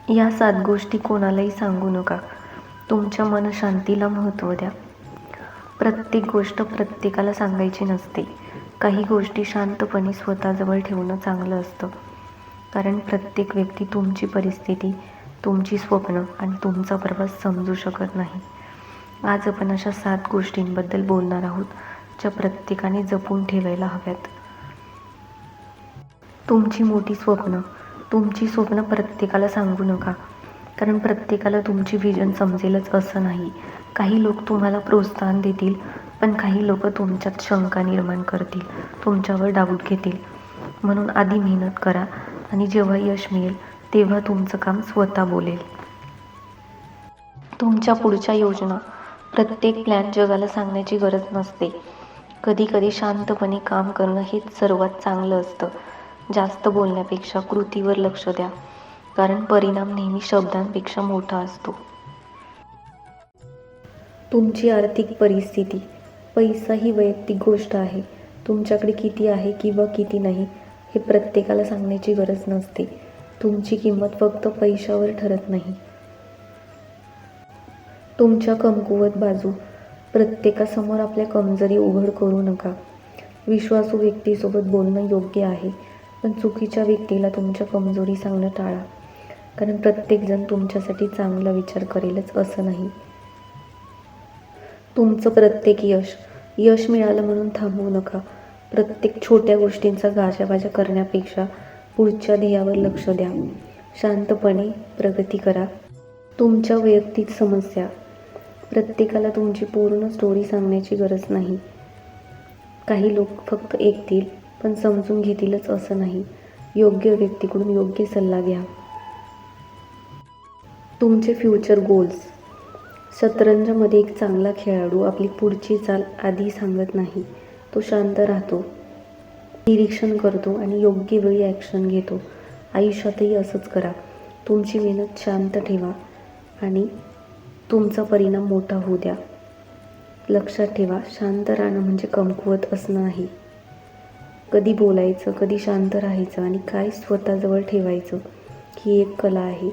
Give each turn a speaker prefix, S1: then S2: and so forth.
S1: या 7 गोष्टी कोणालाही सांगू नका. तुमच्या मनशांतीला महत्त्व द्या. प्रत्येक गोष्ट प्रत्येकाला सांगायची नसते. काही गोष्टी शांतपणे स्वतःजवळ ठेवणं चांगलं असतं. कारण प्रत्येक व्यक्ती तुमची परिस्थिती, तुमची स्वप्न आणि तुमचा प्रवास समजू शकत नाही. आज आपण अशा 7 गोष्टींबद्दल बोलणार आहोत, ज्या प्रत्येकाने जपून ठेवायला हव्यात. तुमची मोठी स्वप्न. तुमची स्वप्न प्रत्येकाला सांगू नका. कारण प्रत्येकाला तुमची व्हिजन समजेलच असं नाही. काही लोक तुम्हाला प्रोत्साहन देतील, पण काही लोक तुमच्यात शंका निर्माण करतील, तुमच्यावर डाऊट घेतील. म्हणून आधी मेहनत करा आणि जेव्हा यश मिळेल तेव्हा तुमचं काम स्वतः बोलेल. तुमच्या पुढच्या योजना. प्रत्येक प्लॅन जगाला सांगण्याची गरज नसते. कधी कधी शांतपणे काम करणं हेच सर्वात चांगलं असतं. जास्त बोलण्यापेक्षा कृतीवर लक्ष द्या, कारण परिणाम नेहमी शब्दांपेक्षा मोठा असतो. तुमची आर्थिक परिस्थिती. पैसा ही वैयक्तिक गोष्ट आहे. तुमच्याकडे किती आहे किंवा किती नाही हे प्रत्येकाला सांगण्याची गरज नसते. तुमची किंमत फक्त पैशावर ठरत नाही. तुमच्या कमकुवत बाजू. प्रत्येकासमोर आपल्या कमजोरी उघड करू नका. विश्वासू व्यक्तीसोबत बोलणं योग्य आहे, पण चुकीच्या व्यक्तीला तुमच्या कमजोरी सांगणं टाळा. कारण प्रत्येकजण तुमच्यासाठी चांगला विचार करेलच असं नाही. तुमचं प्रत्येक यश मिळालं म्हणून थांबवू नका. प्रत्येक छोट्या गोष्टींचा गाजावाजा करण्यापेक्षा पुढच्या ध्येयावर लक्ष द्या. शांतपणे प्रगती करा. तुमच्या वैयक्तिक समस्या. प्रत्येकाला तुमची पूर्ण स्टोरी सांगण्याची गरज नाही. काही लोक फक्त ऐकतील, पण समजून घेतीलच असं नाही. योग्य व्यक्तीकडून योग्य सल्ला घ्या. तुमचे फ्युचर गोल्स. शतरंजमध्ये एक चांगला खेळाडू आपली पुढची चाल आधी सांगत नाही. तो शांत राहतो, निरीक्षण करतो आणि योग्य वेळी ॲक्शन घेतो. आयुष्यातही असंच करा. तुमची मेहनत शांत ठेवा आणि तुमचा परिणाम मोठा होऊ द्या. लक्षात ठेवा, शांत राहणं म्हणजे कमकुवत असणं नाही. कधी बोलायचं, कधी शांत राहायचं आणि काय स्वतःजवळ ठेवायचं ही एक कला आहे.